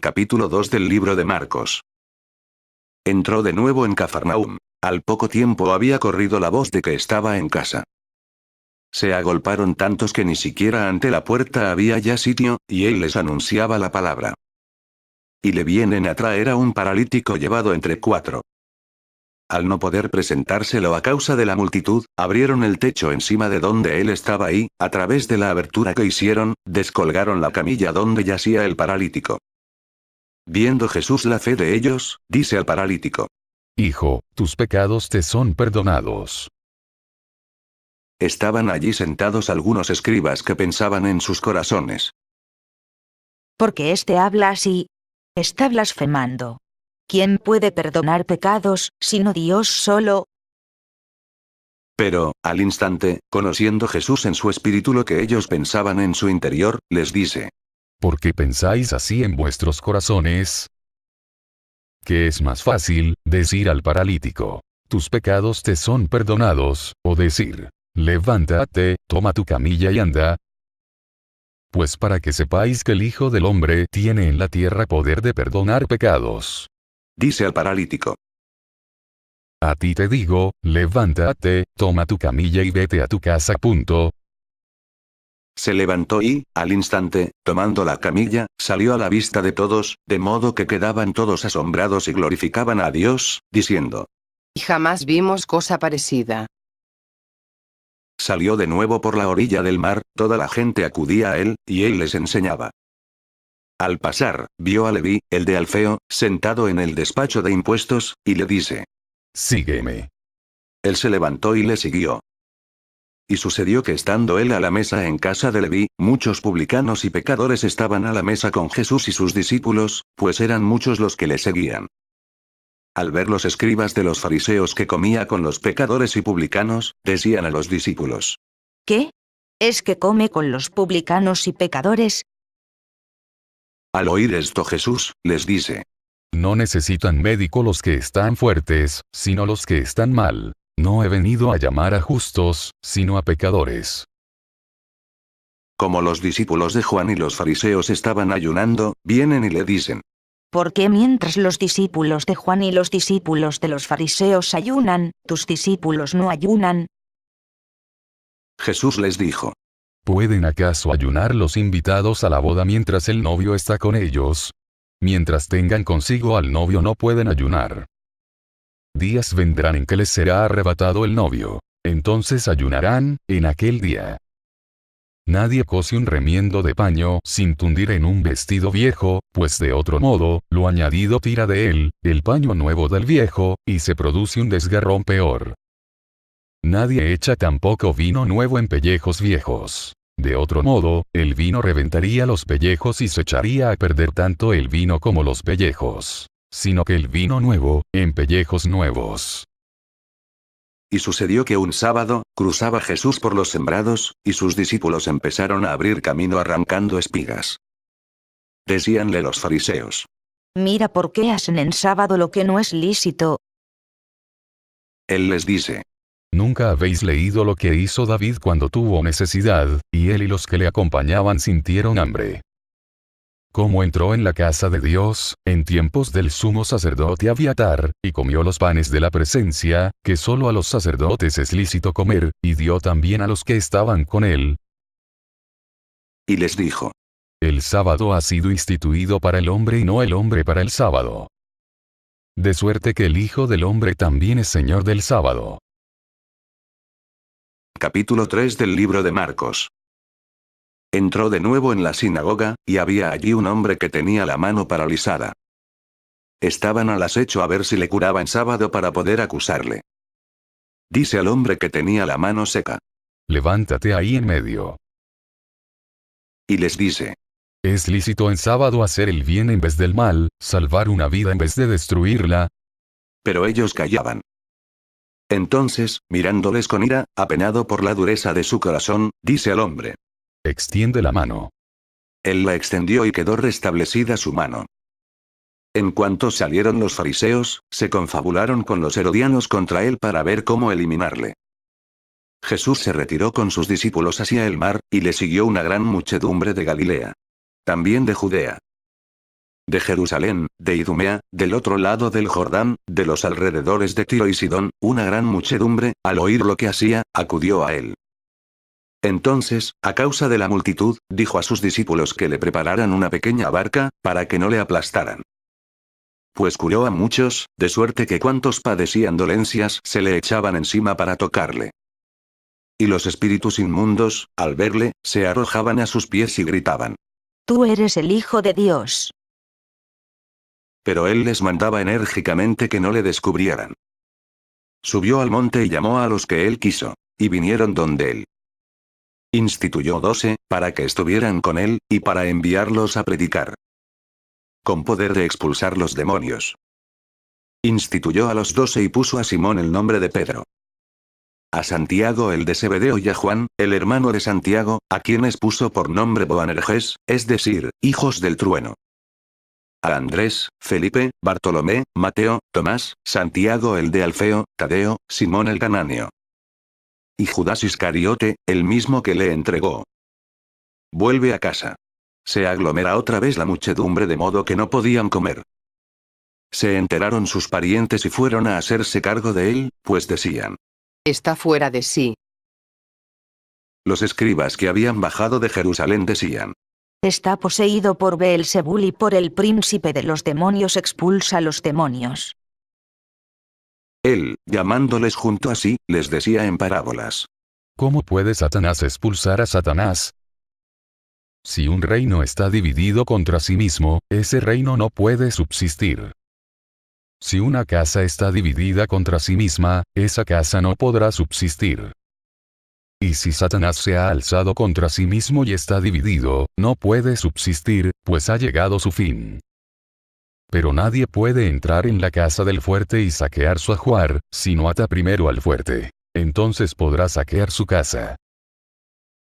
Capítulo 2 del libro de Marcos. Entró de nuevo en Cafarnaúm. Al poco tiempo había corrido la voz de que estaba en casa. Se agolparon tantos que ni siquiera ante la puerta había ya sitio, y él les anunciaba la palabra. Y le vienen a traer a un paralítico llevado entre 4. Al no poder presentárselo a causa de la multitud, abrieron el techo encima de donde él estaba y, a través de la abertura que hicieron, descolgaron la camilla donde yacía el paralítico. Viendo Jesús la fe de ellos, dice al paralítico: Hijo, tus pecados te son perdonados. Estaban allí sentados algunos escribas que pensaban en sus corazones: ¿Por qué éste habla así? Está blasfemando. ¿Quién puede perdonar pecados, sino Dios solo? Pero, al instante, conociendo Jesús en su espíritu lo que ellos pensaban en su interior, les dice: ¿Por qué pensáis así en vuestros corazones? ¿Qué es más fácil, decir al paralítico, tus pecados te son perdonados, o decir, levántate, toma tu camilla y anda? Pues para que sepáis que el Hijo del Hombre tiene en la tierra poder de perdonar pecados. Dice al paralítico: A ti te digo, levántate, toma tu camilla y vete a tu casa. Se levantó y, al instante, tomando la camilla, salió a la vista de todos, de modo que quedaban todos asombrados y glorificaban a Dios, diciendo: Jamás vimos cosa parecida. Salió de nuevo por la orilla del mar, toda la gente acudía a él, y él les enseñaba. Al pasar, vio a Leví, el de Alfeo, sentado en el despacho de impuestos, y le dice: Sígueme. Él se levantó y le siguió. Y sucedió que estando él a la mesa en casa de Leví, muchos publicanos y pecadores estaban a la mesa con Jesús y sus discípulos, pues eran muchos los que le seguían. Al ver los escribas de los fariseos que comía con los pecadores y publicanos, decían a los discípulos: ¿Qué? ¿Es que come con los publicanos y pecadores? Al oír esto Jesús, les dice: No necesitan médico los que están fuertes, sino los que están mal. No he venido a llamar a justos, sino a pecadores. Como los discípulos de Juan y los fariseos estaban ayunando, vienen y le dicen: ¿Por qué mientras los discípulos de Juan y los discípulos de los fariseos ayunan, tus discípulos no ayunan? Jesús les dijo: ¿Pueden acaso ayunar los invitados a la boda mientras el novio está con ellos? Mientras tengan consigo al novio no pueden ayunar. Días vendrán en que les será arrebatado el novio. Entonces ayunarán, en aquel día. Nadie cose un remiendo de paño sin tundir en un vestido viejo, pues de otro modo, lo añadido tira de él, el paño nuevo del viejo, y se produce un desgarrón peor. Nadie echa tampoco vino nuevo en pellejos viejos. De otro modo, el vino reventaría los pellejos y se echaría a perder tanto el vino como los pellejos. Sino que el vino nuevo, en pellejos nuevos. Y sucedió que un sábado, cruzaba Jesús por los sembrados, y sus discípulos empezaron a abrir camino arrancando espigas. Decíanle los fariseos: Mira por qué hacen en sábado lo que no es lícito. Él les dice: ¿Nunca habéis leído lo que hizo David cuando tuvo necesidad, y él y los que le acompañaban sintieron hambre? Cómo entró en la casa de Dios, en tiempos del sumo sacerdote Abiatar, y comió los panes de la presencia, que solo a los sacerdotes es lícito comer, y dio también a los que estaban con él. Y les dijo: El sábado ha sido instituido para el hombre y no el hombre para el sábado. De suerte que el Hijo del Hombre también es Señor del sábado. Capítulo 3 del libro de Marcos. Entró de nuevo en la sinagoga, y había allí un hombre que tenía la mano paralizada. Estaban al acecho a ver si le curaban sábado para poder acusarle. Dice al hombre que tenía la mano seca: Levántate ahí en medio. Y les dice: ¿Es lícito en sábado hacer el bien en vez del mal, salvar una vida en vez de destruirla? Pero ellos callaban. Entonces, mirándoles con ira, apenado por la dureza de su corazón, dice al hombre: Extiende la mano. Él la extendió y quedó restablecida su mano. En cuanto salieron los fariseos, se confabularon con los herodianos contra él para ver cómo eliminarle. Jesús se retiró con sus discípulos hacia el mar, y le siguió una gran muchedumbre de Galilea. También de Judea. de Jerusalén, de Idumea, del otro lado del Jordán, de los alrededores de Tiro y Sidón, una gran muchedumbre, al oír lo que hacía, acudió a él. Entonces, a causa de la multitud, dijo a sus discípulos que le prepararan una pequeña barca, para que no le aplastaran. Pues curó a muchos, de suerte que cuantos padecían dolencias se le echaban encima para tocarle. Y los espíritus inmundos, al verle, se arrojaban a sus pies y gritaban. Tú eres el Hijo de Dios. Pero él les mandaba enérgicamente que no le descubrieran. Subió al monte y llamó a los que él quiso, y vinieron donde él. Instituyó 12, para que estuvieran con él, y para enviarlos a predicar. Con poder de expulsar los demonios. Instituyó a los 12 y puso a Simón el nombre de Pedro. A Santiago el de Zebedeo y a Juan, el hermano de Santiago, a quienes puso por nombre Boanerges, es decir, hijos del trueno. A Andrés, Felipe, Bartolomé, Mateo, Tomás, Santiago el de Alfeo, Tadeo, Simón el cananeo. Y Judas Iscariote, el mismo que le entregó. Vuelve a casa. Se aglomera otra vez la muchedumbre de modo que no podían comer. Se enteraron sus parientes y fueron a hacerse cargo de él, pues decían. Está fuera de sí. Los escribas que habían bajado de Jerusalén decían. Está poseído por Beelzebul y por el príncipe de los demonios expulsa los demonios. Él, llamándoles junto a sí, les decía en parábolas. ¿Cómo puede Satanás expulsar a Satanás? Si un reino está dividido contra sí mismo, ese reino no puede subsistir. Si una casa está dividida contra sí misma, esa casa no podrá subsistir. Y si Satanás se ha alzado contra sí mismo y está dividido, no puede subsistir, pues ha llegado su fin. Pero nadie puede entrar en la casa del fuerte y saquear su ajuar, si no ata primero al fuerte. Entonces podrá saquear su casa.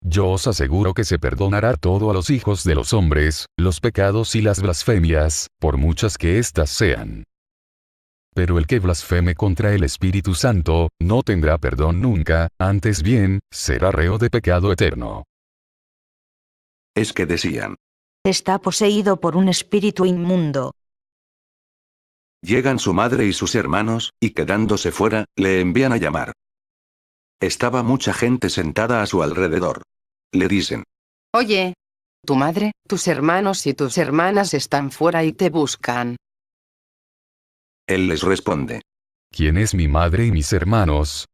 Yo os aseguro que se perdonará todo a los hijos de los hombres, los pecados y las blasfemias, por muchas que éstas sean. Pero el que blasfeme contra el Espíritu Santo, no tendrá perdón nunca, antes bien, será reo de pecado eterno. Es que decían. Está poseído por un espíritu inmundo. Llegan su madre y sus hermanos, y quedándose fuera, le envían a llamar. Estaba mucha gente sentada a su alrededor. Le dicen. Oye, tu madre, tus hermanos y tus hermanas están fuera y te buscan. Él les responde. ¿Quién es mi madre y mis hermanos?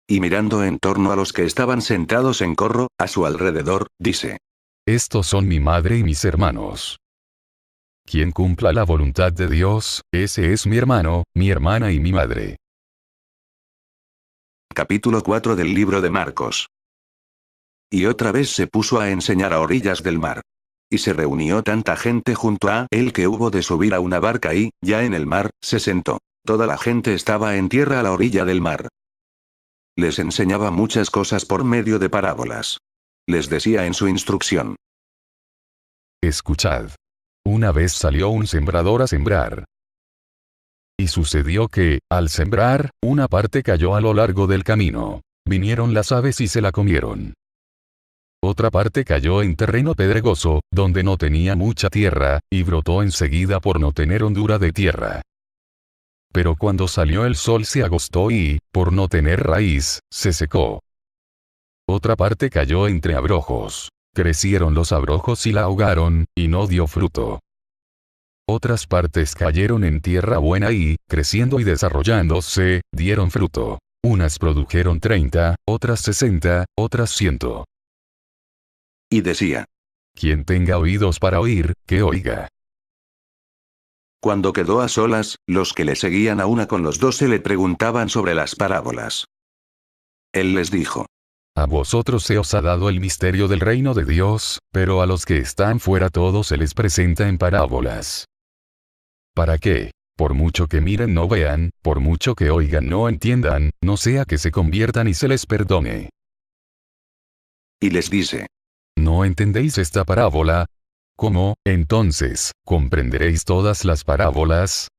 Y mirando en torno a los que estaban sentados en corro, a su alrededor, dice. Estos son mi madre y mis hermanos. Quien cumpla la voluntad de Dios, ese es mi hermano, mi hermana y mi madre. Capítulo 4 del libro de Marcos. Y otra vez se puso a enseñar a orillas del mar. Y se reunió tanta gente junto a él que hubo de subir a una barca y, ya en el mar, se sentó. Toda la gente estaba en tierra a la orilla del mar. Les enseñaba muchas cosas por medio de parábolas. Les decía en su instrucción. Escuchad. Una vez salió un sembrador a sembrar. Y sucedió que, al sembrar, una parte cayó a lo largo del camino. Vinieron las aves y se la comieron. Otra parte cayó en terreno pedregoso, donde no tenía mucha tierra, y brotó enseguida por no tener hondura de tierra. Pero cuando salió el sol se agostó y, por no tener raíz, se secó. Otra parte cayó entre abrojos. Crecieron los abrojos y la ahogaron, y no dio fruto. Otras partes cayeron en tierra buena y, creciendo y desarrollándose, dieron fruto. Unas produjeron 30, otras 60, otras 100. Y decía. Quien tenga oídos para oír, que oiga. Cuando quedó a solas, los que le seguían a una con los 12 le preguntaban sobre las parábolas. Él les dijo. A vosotros se os ha dado el misterio del reino de Dios, pero a los que están fuera todo se les presenta en parábolas. ¿Para qué? Por mucho que miren no vean, por mucho que oigan no entiendan, no sea que se conviertan y se les perdone. Y les dice. ¿No entendéis esta parábola? ¿Cómo, entonces, comprenderéis todas las parábolas?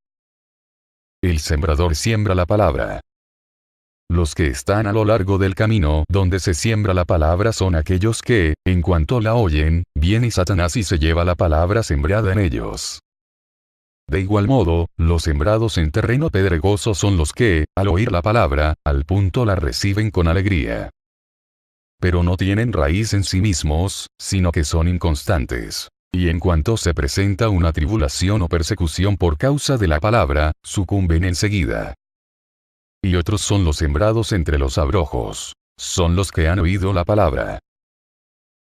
El sembrador siembra la palabra. Los que están a lo largo del camino donde se siembra la palabra son aquellos que, en cuanto la oyen, viene Satanás y se lleva la palabra sembrada en ellos. De igual modo, los sembrados en terreno pedregoso son los que, al oír la palabra, al punto la reciben con alegría. Pero no tienen raíz en sí mismos, sino que son inconstantes. Y en cuanto se presenta una tribulación o persecución por causa de la palabra, sucumben enseguida. Y otros son los sembrados entre los abrojos. Son los que han oído la palabra.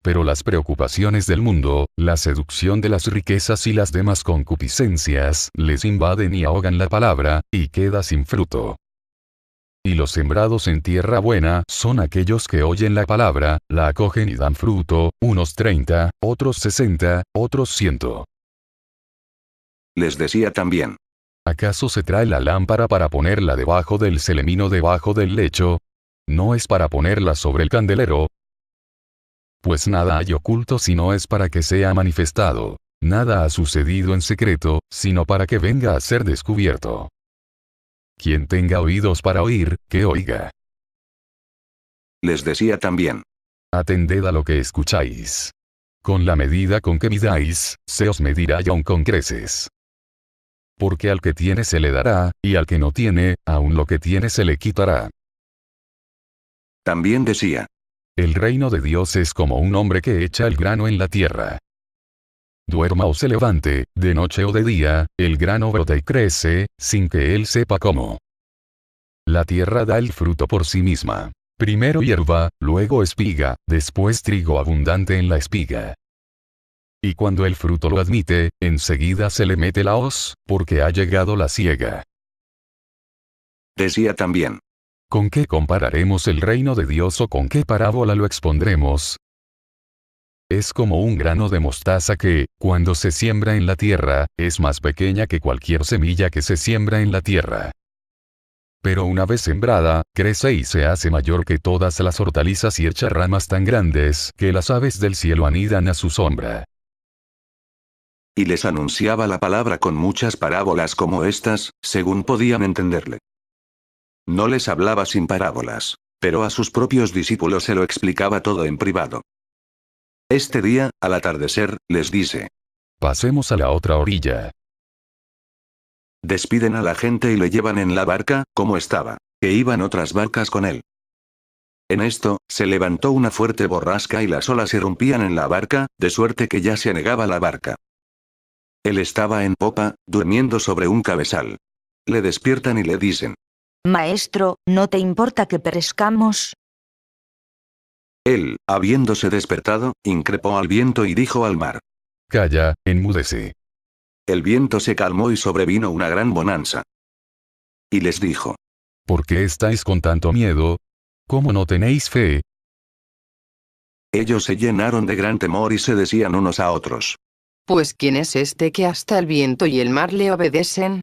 Pero las preocupaciones del mundo, la seducción de las riquezas y las demás concupiscencias, les invaden y ahogan la palabra, y queda sin fruto. Y los sembrados en tierra buena son aquellos que oyen la palabra, la acogen y dan fruto, unos 30, otros 60, otros 100. Les decía también. ¿Acaso se trae la lámpara para ponerla debajo del celemino debajo del lecho? ¿No es para ponerla sobre el candelero? Pues nada hay oculto si no es para que sea manifestado. Nada ha sucedido en secreto, sino para que venga a ser descubierto. Quien tenga oídos para oír, que oiga. Les decía también. Atended a lo que escucháis. Con la medida con que midáis, se os medirá y aun con creces. Porque al que tiene se le dará, y al que no tiene, aun lo que tiene se le quitará. También decía. El reino de Dios es como un hombre que echa el grano en la tierra. Duerma o se levante, de noche o de día, el grano brota y crece, sin que él sepa cómo. La tierra da el fruto por sí misma. Primero hierba, luego espiga, después trigo abundante en la espiga. Y cuando el fruto lo admite, enseguida se le mete la hoz, porque ha llegado la siega. Decía también. ¿Con qué compararemos el reino de Dios o con qué parábola lo expondremos? Es como un grano de mostaza que, cuando se siembra en la tierra, es más pequeña que cualquier semilla que se siembra en la tierra. Pero una vez sembrada, crece y se hace mayor que todas las hortalizas y echa ramas tan grandes que las aves del cielo anidan a su sombra. Y les anunciaba la palabra con muchas parábolas como estas, según podían entenderle. No les hablaba sin parábolas, pero a sus propios discípulos se lo explicaba todo en privado. Este día, al atardecer, les dice. Pasemos a la otra orilla. Despiden a la gente y le llevan en la barca, como estaba, que iban otras barcas con él. En esto, se levantó una fuerte borrasca y las olas irrumpían en la barca, de suerte que ya se anegaba la barca. Él estaba en popa, durmiendo sobre un cabezal. Le despiertan y le dicen. Maestro, ¿no te importa que perezcamos? Él, habiéndose despertado, increpó al viento y dijo al mar. Calla, enmudece. El viento se calmó y sobrevino una gran bonanza. Y les dijo. ¿Por qué estáis con tanto miedo? ¿Cómo no tenéis fe? Ellos se llenaron de gran temor y se decían unos a otros. Pues ¿quién es este que hasta el viento y el mar le obedecen?